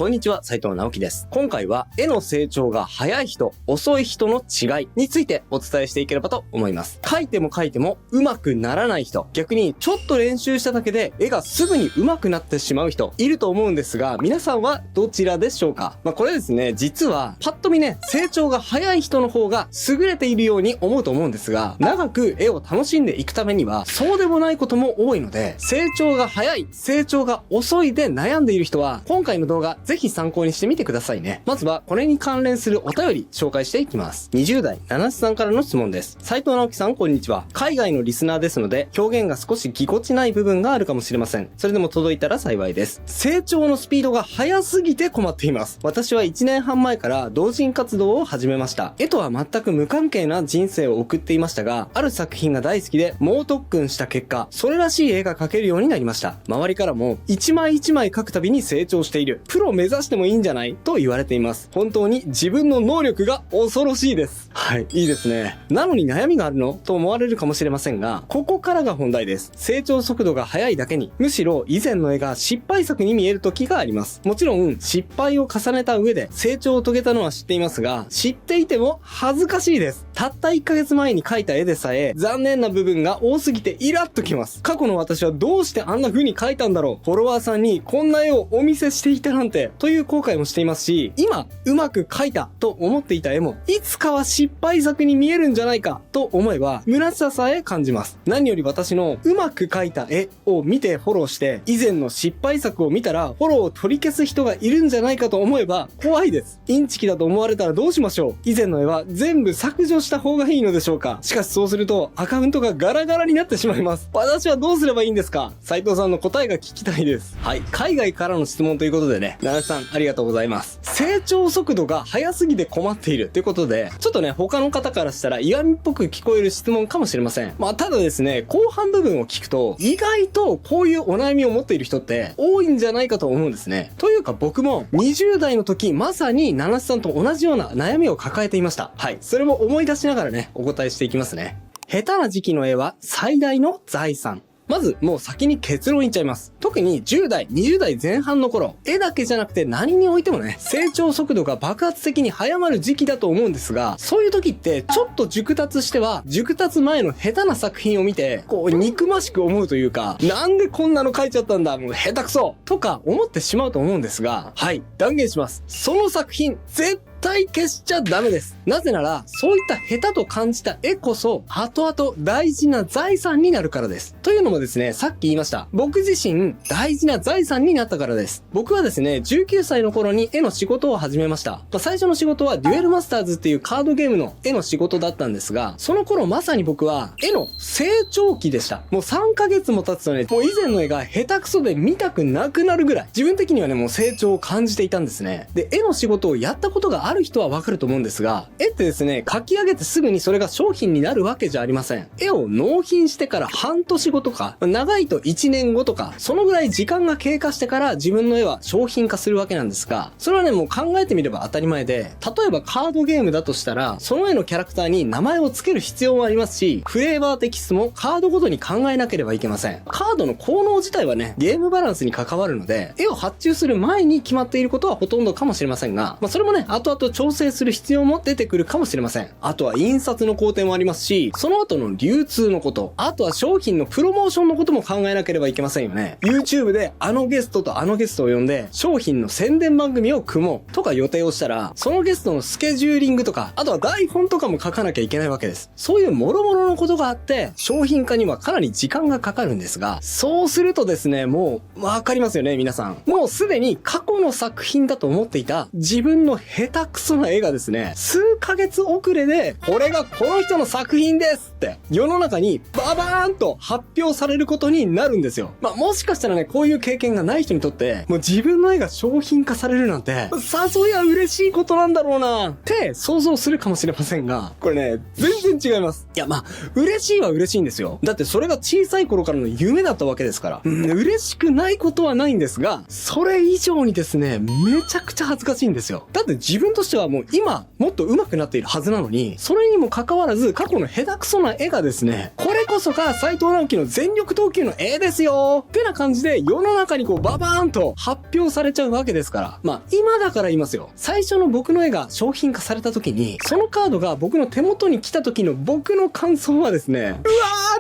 こんにちは、斉藤直樹です。今回は絵の成長が早い人、遅い人の違いについてお伝えしていければと思います。描いても描いても上手くならない人、逆にちょっと練習しただけで絵がすぐに上手くなってしまう人、いると思うんですが、皆さんはどちらでしょうか？これですね、実はパッと見ね、成長が早い人の方が優れているように思うと思うんですが、長く絵を楽しんでいくためにはそうでもないことも多いので、成長が早い、成長が遅いで悩んでいる人は今回の動画ぜひ参考にしてみてくださいね。まずはこれに関連するお便り紹介していきます。20代七瀬さんからの質問です。斉藤直樹さん、こんにちは。海外のリスナーですので表現が少しぎこちない部分があるかもしれません。それでも届いたら幸いです。成長のスピードが速すぎて困っています。私は1年半前から同人活動を始めました。絵とは全く無関係な人生を送っていましたが、ある作品が大好きで猛特訓した結果、それらしい絵が描けるようになりました。周りからも一枚一枚描くたびに成長している、プロを目指してもいいんじゃないと言われています。本当に自分の能力が恐ろしいです。はい、いいですね。なのに悩みがあるのと思われるかもしれませんが、ここからが本題です。成長速度が速いだけに、むしろ以前の絵が失敗作に見える時があります。もちろん失敗を重ねた上で成長を遂げたのは知っていますが、知っていても恥ずかしいです。たった1ヶ月前に描いた絵でさえ残念な部分が多すぎてイラッときます。過去の私はどうしてあんな風に描いたんだろう、フォロワーさんにこんな絵をお見せしていたなんてという後悔もしていますし、今うまく描いたと思っていた絵もいつかは失敗作に見えるんじゃないかと思えば虚しささえ感じます。何より私のうまく描いた絵を見てフォローして、以前の失敗作を見たらフォローを取り消す人がいるんじゃないかと思えば怖いです。インチキだと思われたらどうしましょう。以前の絵は全部削除した方がいいのでしょうか。しかしそうするとアカウントがガラガラになってしまいます。私はどうすればいいんですか？斉藤さんの答えが聞きたいです。はい、海外からの質問ということでね、七瀬さんありがとうございます。成長速度が速すぎて困っているということで、ちょっとね他の方からしたら嫌味っぽく聞こえる質問かもしれません。ただですね、後半部分を聞くと意外とこういうお悩みを持っている人って多いんじゃないかと思うんですね。というか僕も20代の時まさに七瀬さんと同じような悩みを抱えていました。はい、それも思い出しながらねお答えしていきますね。下手な時期の絵は最大の財産。まずもう先に結論言っちゃいます。特に10代、20代前半の頃、絵だけじゃなくて何においてもね、成長速度が爆発的に早まる時期だと思うんですが、そういう時ってちょっと熟達しては、熟達前の下手な作品を見て、憎ましく思うというか、なんでこんなの描いちゃったんだ、もう下手くそとか思ってしまうと思うんですが、はい、断言します。その作品、絶対消しちゃダメです。なぜなら、そういった下手と感じた絵こそ、後々大事な財産になるからです。というのもですね、さっき言いました。僕自身、大事な財産になったからです。僕はですね、19歳の頃に絵の仕事を始めました。最初の仕事はデュエルマスターズっていうカードゲームの絵の仕事だったんですが、その頃まさに僕は絵の成長期でした。もう3ヶ月も経つとね、もう以前の絵が下手くそで見たくなくなるぐらい、自分的にはね、もう成長を感じていたんですね。で、絵の仕事をやったことがある人はわかると思うんですが、絵ってですね、描き上げてすぐにそれが商品になるわけじゃありません。絵を納品してから半年後とか、長いと1年後とか、そのぐらい時間が経過してから自分の絵は商品化するわけなんですが、それはね、もう考えてみれば当たり前で、例えばカードゲームだとしたら、その絵のキャラクターに名前を付ける必要もありますし、フレーバーテキストもカードごとに考えなければいけません。カードの効能自体はね、ゲームバランスに関わるので、絵を発注する前に決まっていることはほとんどかもしれませんが、それもね、後々調整する必要も出てくるかもしれません。あとは印刷の工程もありますし、その後の流通のこと、あとは商品のプロモーションのことも考えなければいけませんよね。YouTube であのゲストとあのゲストを呼んで商品の宣伝番組を組もうとか予定をしたら、そのゲストのスケジューリングとか、あとは台本とかも書かなきゃいけないわけです。そういう諸々のことがあって商品化にはかなり時間がかかるんですが、そうするとですね、もうわかりますよね皆さん。もうすでに過去の作品だと思っていた自分の下手くそな絵がですね、数ヶ月遅れでこれがこの人の作品ですって世の中にババーンと発表されることになるんですよ。もしかしたらね、こういう経験がない人にとってもう自分の絵が商品化されるなんてさぞや嬉しいことなんだろうなって想像するかもしれませんが、これね全然違います。いや嬉しいは嬉しいんですよ。だってそれが小さい頃からの夢だったわけですから、嬉しくないことはないんですが、それ以上にですねめちゃくちゃ恥ずかしいんですよ。だって自分ととしてはもう今もっと上手くなっているはずなのに、それにもかかわらず過去の下手くそな絵がですね、これこそが斉藤直樹の全力投球の絵ですよってな感じで世の中にこうババーンと発表されちゃうわけですから。まあ今だから言いますよ。最初の僕の絵が商品化された時に、そのカードが僕の手元に来た時の僕の感想はですね、うわー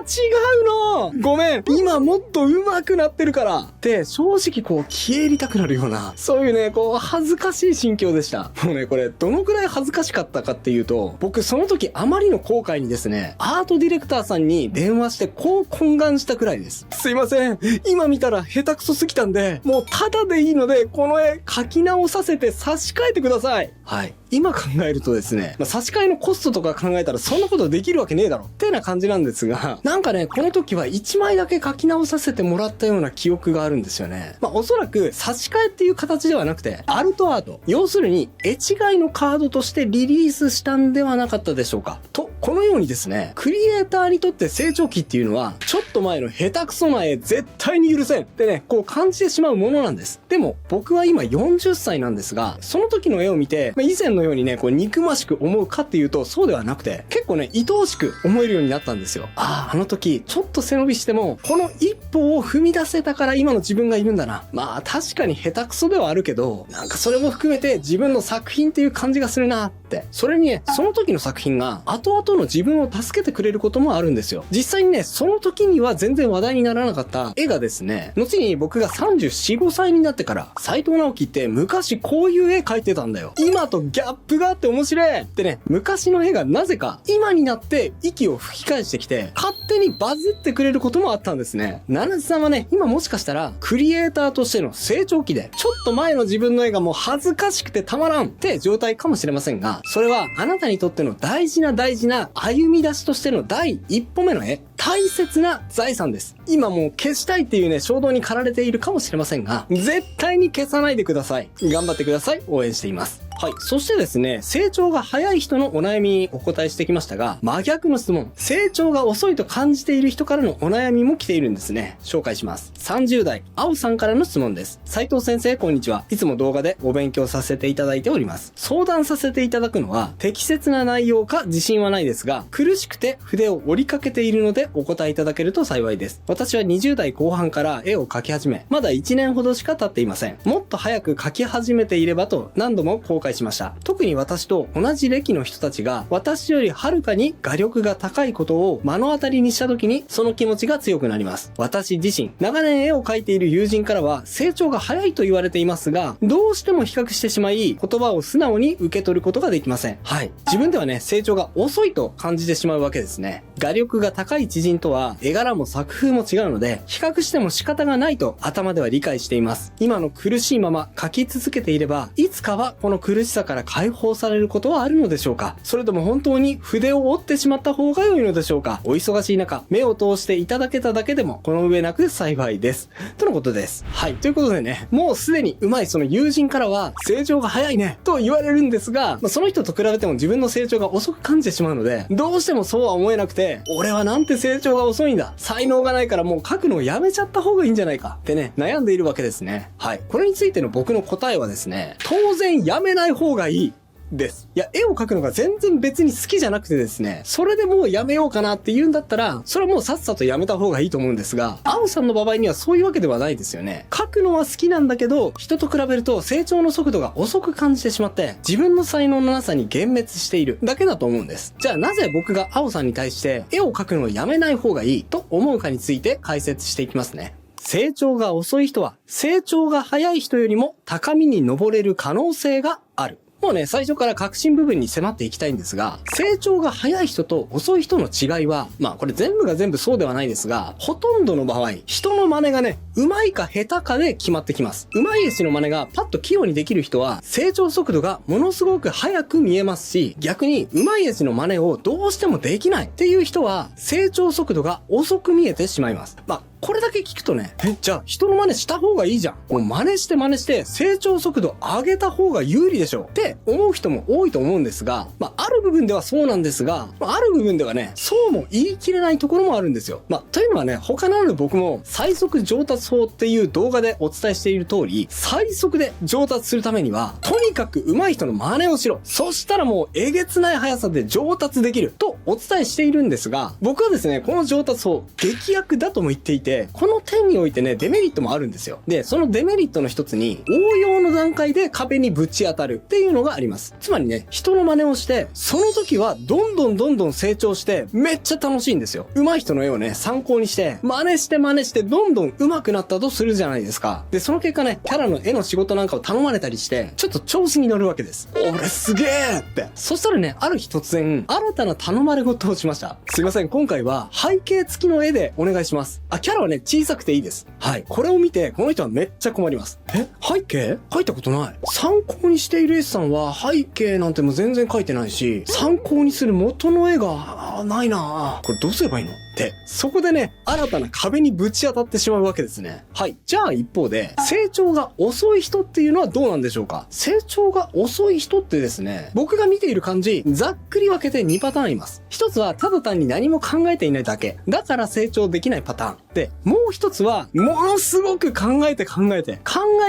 違うのごめん今もっと上手くなってるからって正直こう消え入りたくなるような、そういうね、こう恥ずかしい心境でした。もうね、これどのくらい恥ずかしかったかっていうと、僕その時あまりの後悔にですね、アートディレクターさんに電話してこう懇願したくらいです。すいません、今見たら下手くそすぎたんで、もうただでいいのでこの絵描き直させて差し替えてください。はい。今考えるとですね、差し替えのコストとか考えたらそんなことできるわけねえだろってな感じなんですが、なんかね、この時は1枚だけ書き直させてもらったような記憶があるんですよね。おそらく差し替えっていう形ではなくて、アルトアート。要するに、絵違いのカードとしてリリースしたんではなかったでしょうか。と、このようにですね、クリエイターにとって成長期っていうのは、ちょっと前の下手くそな絵絶対に許せんってね、こう感じてしまうものなんです。でも、僕は今40歳なんですが、その時の絵を見て、以前のようにね、こう憎ましく思うかっていうと、そうではなくて、結構ね、愛おしく思えるようになったんですよ。あの時、ちょっと背伸びしても、この一歩を踏み出せたから今の自分がいるんだな。確かに下手くそではあるけど、なんかそれも含めて自分の作品っていう感じがするなって。それにね、その時の作品が、後々の自分を助けてくれることもあるんですよ。実際にね、その時には全然話題にならなかった絵がですね、後に僕が34、5歳になってから、斉藤直樹って昔こういう絵描いてたんだよ。今とギャップがあって面白いってね、昔の絵がなぜか今になって息を吹き返してきて、勝手にバズってくれることもあったんですね。七瀬さんはね、今もしかしたらクリエイターとしての成長期で、ちょっと前の自分の絵がもう恥ずかしくてたまらんって状態かもしれませんが、それはあなたにとっての大事な歩み出しとしての第一歩目の絵、大切な財産です。今もう消したいっていうね、衝動に駆られているかもしれませんが、絶対に消さないでください。頑張ってください。応援しています。はい。そしてですね、成長が早い人のお悩みにお答えしてきましたが、真逆の質問。成長が遅いと感じている人からのお悩みも来ているんですね。紹介します。30代、青さんからの質問です。斉藤先生、こんにちは。いつも動画でお勉強させていただいております。相談させていただくのは、適切な内容か自信はないですが、苦しくて筆を折りかけているのでお答えいただけると幸いです。私は20代後半から絵を描き始め、まだ1年ほどしか経っていません。もっと早く描き始めていればと何度も後悔しました。特に私と同じ歴の人たちが私よりはるかに画力が高いことを目の当たりにした時にその気持ちが強くなります。私自身、長年絵を描いている友人からは成長が早いと言われていますが、どうしても比較してしまい、言葉を素直に受け取ることができません。はい。自分ではね、成長が遅いと感じてしまうわけですね。画力が高い知人とは絵柄も作風も違うので、比較しても仕方がないと頭では理解しています。今の苦しいまま描き続けていれば、いつかはこの苦しさから解放されることはあるのでしょうか？それとも本当に筆を折ってしまった方が良いのでしょうか？お忙しい中、目を通していただけただけでもこの上なく幸いです。とのことです。はい。ということでね、もうすでに上手いその友人からは成長が早いねと言われるんですが、その人と比べても自分の成長が遅く感じてしまうので、どうしてもそうは思えなくて、俺はなんて成長が遅いんだ。才能がないからもう描くのをやめちゃった方がいいんじゃないかってね、悩んでいるわけですね。はい。これについての僕の答えはですね、当然やめない方がいい。です。いや、絵を描くのが全然別に好きじゃなくてですね、それでもうやめようかなって言うんだったら、それはもうさっさとやめた方がいいと思うんですが、青さんの場合にはそういうわけではないですよね。描くのは好きなんだけど、人と比べると成長の速度が遅く感じてしまって、自分の才能のなさに幻滅しているだけだと思うんです。じゃあなぜ僕が青さんに対して絵を描くのをやめない方がいいと思うかについて解説していきますね。成長が遅い人は、成長が早い人よりも高みに登れる可能性がある。もうね、最初から核心部分に迫っていきたいんですが、成長が早い人と遅い人の違いは、これ全部が全部そうではないですが、ほとんどの場合、人の真似がね、上手いか下手かで決まってきます。上手い絵師の真似がパッと器用にできる人は、成長速度がものすごく速く見えますし、逆に上手い絵師の真似をどうしてもできないっていう人は、成長速度が遅く見えてしまいます。これだけ聞くとね、じゃあ人の真似した方がいいじゃん。もう真似して成長速度上げた方が有利でしょって思う人も多いと思うんですが、あるる部分ではそうなんですが、ある部分ではね、そうも言い切れないところもあるんですよ。というのはね、他ならぬ僕も最速上達法っていう動画でお伝えしている通り、最速で上達するためには、とにかく上手い人の真似をしろ。そしたらもうえげつない速さで上達できるとお伝えしているんですが、僕はですね、この上達法、劇薬だとも言っていて、この点においてね、デメリットもあるんですよ。で、そのデメリットの一つに、応用の段階で壁にぶち当たるっていうのがあります。つまりね、人の真似をして、その時はどんどん成長して、めっちゃ楽しいんですよ。上手い人の絵をね、参考にして、真似して、どんどん上手くなったとするじゃないですか。で、その結果ね、キャラの絵の仕事なんかを頼まれたりして、ちょっと調子に乗るわけです。俺すげーって。そしたらね、ある日突然、新たな頼まれ事をしました。すいません、今回は背景付きの絵でお願いします。キャラはね、小さくていいです。はい。これを見て、この人はめっちゃ困ります。背景描いたことない。参考にしている S さんは背景なんてもう全然描いてないし、参考にする元の絵がないなぁ。これどうすればいいのって、そこでね、新たな壁にぶち当たってしまうわけですね。はい。じゃあ一方で、成長が遅い人っていうのはどうなんでしょうか。成長が遅い人ってですね、僕が見ている感じ、ざっくり分けて2パターンいます。一つはただ単に何も考えていないだけ。だから成長できないパターン。で、もう一つは、ものすごく考え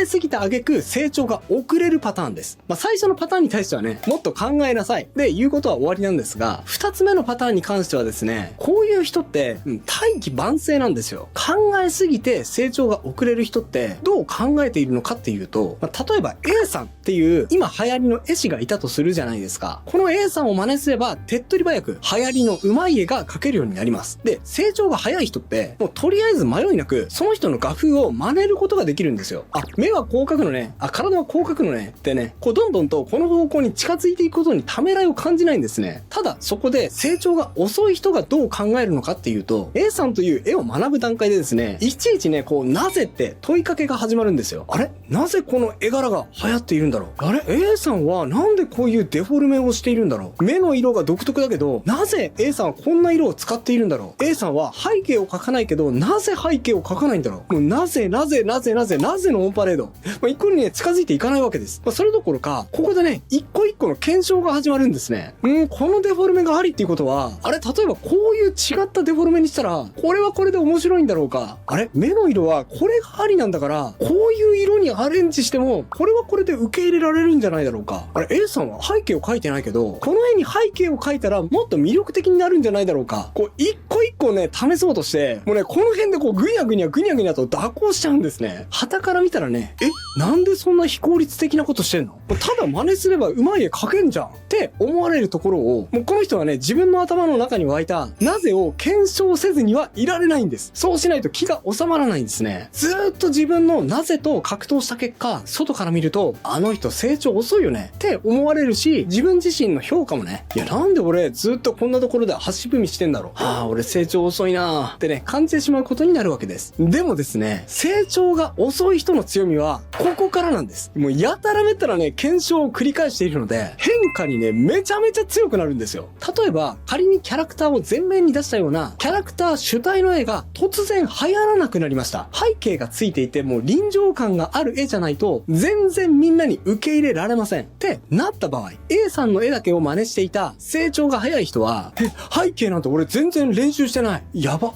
すぎた挙句成長が遅れるパターンです。最初のパターンに対してはね、もっと考えなさい。で、言うことは終わりなんですが、二つ目のパターンに関してはですね、こういう人って、大器晩成なんですよ。考えすぎて成長が遅れる人って、どう考えているのかっていうと、例えば A さんっていう、今流行りの絵師がいたとするじゃないですか。この A さんを真似すれば、手っ取り早く流行りの上手い絵が描けるようになります。で、成長が早い人って、もうとりあえず迷いなく、その人の画風を真似ることができるんですよ。目はこう描くのね。体はこう描くのね。ってね、こうどんどんとこの方向に近づいていくことにためらいを感じないんですね。ただ、そこで成長が遅い人がどう考えるのかっていうと、A さんという絵を学ぶ段階でですね、いちいちね、こう、なぜって問いかけが始まるんですよ。あれ？なぜこの絵柄が流行っているんだろう？あれ？ A さんはなんでこういうデフォルメをしているんだろう？目の色が独特だけど、なぜ A さんはこんな色を使っているんだろう？ A さんは背景を描かないけど、なぜ背景を描かないんだろう？もうなぜのオンパレード。一個にね、近づいていかないわけです。それどころか、ここでね、一個一個の検証が始まるんですね。このデフォルメがありっていうことは、あれ、例えばこういう違ったデフォルメにしたら、これはこれで面白いんだろうか。あれ、目の色はこれがありなんだから、こういう色にアレンジしても、これはこれで受け入れられるんじゃないだろうか。あれ、A さんは背景を描いてないけど、この絵に背景を描いたらもっと魅力的になるんじゃないだろうか。こう、一個一個ね、試そうとして、もうね、この辺でこう、ぐにゃぐにゃと蛇行しちゃうんですね。旗から見たらね、なんでそんな非効率的なことしてんの？ただ真似すればうまい絵描けんじゃんって思われるところを、もうこの人はね、自分の頭の中に湧いた、なぜを検証せずにはいられないんです。そうしないと気が収まらないんですね。ずーっと自分のなぜと格闘した結果、外から見ると、あの人成長遅いよねって思われるし、自分自身の評価もね、いやなんで俺ずっとこんなところで足踏みしてんだろう。俺成長遅いなーってね、感じてしまうことになるわけです。でもですね、成長が遅い人の強みは、ここからなんです。もうやたらめったらね、検証を繰り返しているので、変化にね、めちゃめちゃ強くなるんですよ。例えば、仮にキャラクターを前面に出したような、キャラクター主体の絵が突然流行らなくなりました。背景がついていて、もう臨場感がある絵じゃないと、全然みんなに受け入れられません。ってなった場合、A さんの絵だけを真似していた成長が早い人は、背景なんて俺全然練習してない。やば。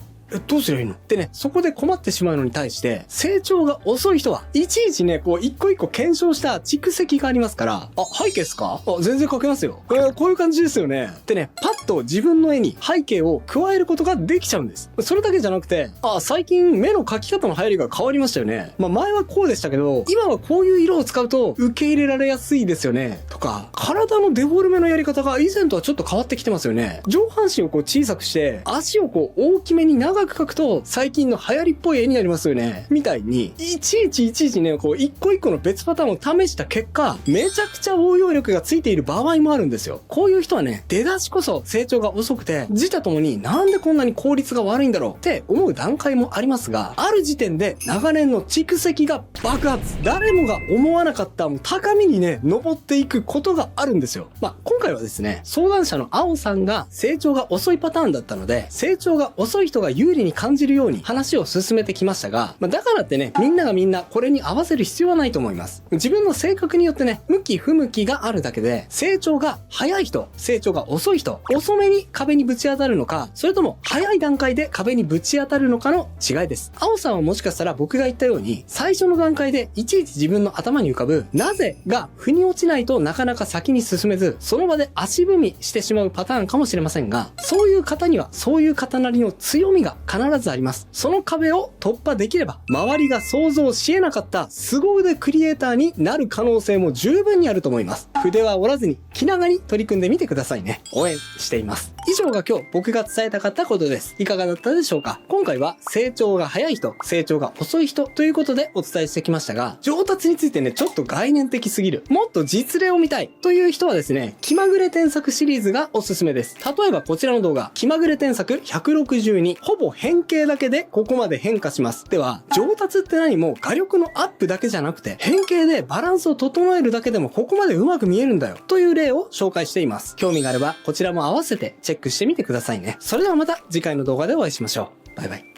どうすりゃいいのってね、そこで困ってしまうのに対して、成長が遅い人は、いちいちね、こう、一個一個検証した蓄積がありますから、背景っすか？全然描けますよ。こういう感じですよね。ってね、パッと自分の絵に背景を加えることができちゃうんです。それだけじゃなくて、最近目の描き方の流行りが変わりましたよね。前はこうでしたけど、今はこういう色を使うと受け入れられやすいですよね。とか、体のデフォルメのやり方が以前とはちょっと変わってきてますよね。上半身をこう小さくして、足をこう大きめに長く描くと最近の流行りっぽい絵になりますよね。みたいに、いちいちね、こう一個一個の別パターンを試した結果、めちゃくちゃ応用力がついている場合もあるんですよ。こういう人はね、出だしこそ成長が遅くて、自他ともになんでこんなに効率が悪いんだろうって思う段階もありますが、ある時点で長年の蓄積が爆発。誰もが思わなかった高みにね、登っていくことがあるんですよ。今回はですね、相談者の青さんが成長が遅いパターンだったので、成長が遅い人が言有利に感じるように話を進めてきましたが、だからってね、みんながみんなこれに合わせる必要はないと思います。自分の性格によってね、向き不向きがあるだけで、成長が早い人、成長が遅い人、遅めに壁にぶち当たるのか、それとも早い段階で壁にぶち当たるのかの違いです。青さんはもしかしたら僕が言ったように、最初の段階でいちいち自分の頭に浮かぶ、なぜが腑に落ちないとなかなか先に進めず、その場で足踏みしてしまうパターンかもしれませんが、そういう方にはそういう方なりの強みが必ずあります。その壁を突破できれば、周りが想像し得なかった凄腕クリエイターになる可能性も十分にあると思います。筆は折らずに気長に取り組んでみてくださいね。応援しています。以上が今日僕が伝えたかったことです。いかがだったでしょうか？今回は成長が早い人、成長が遅い人ということでお伝えしてきましたが、上達についてね、ちょっと概念的すぎる。もっと実例を見たいという人はですね、気まぐれ添削シリーズがおすすめです。例えばこちらの動画、気まぐれ添削162、ほぼ変形だけでここまで変化します。では、上達って何も画力のアップだけじゃなくて、変形でバランスを整えるだけでもここまでうまく見えるんだよという例を紹介しています。興味があればこちらも合わせてチェックしてみてくださいね。それではまた次回の動画でお会いしましょう。バイバイ。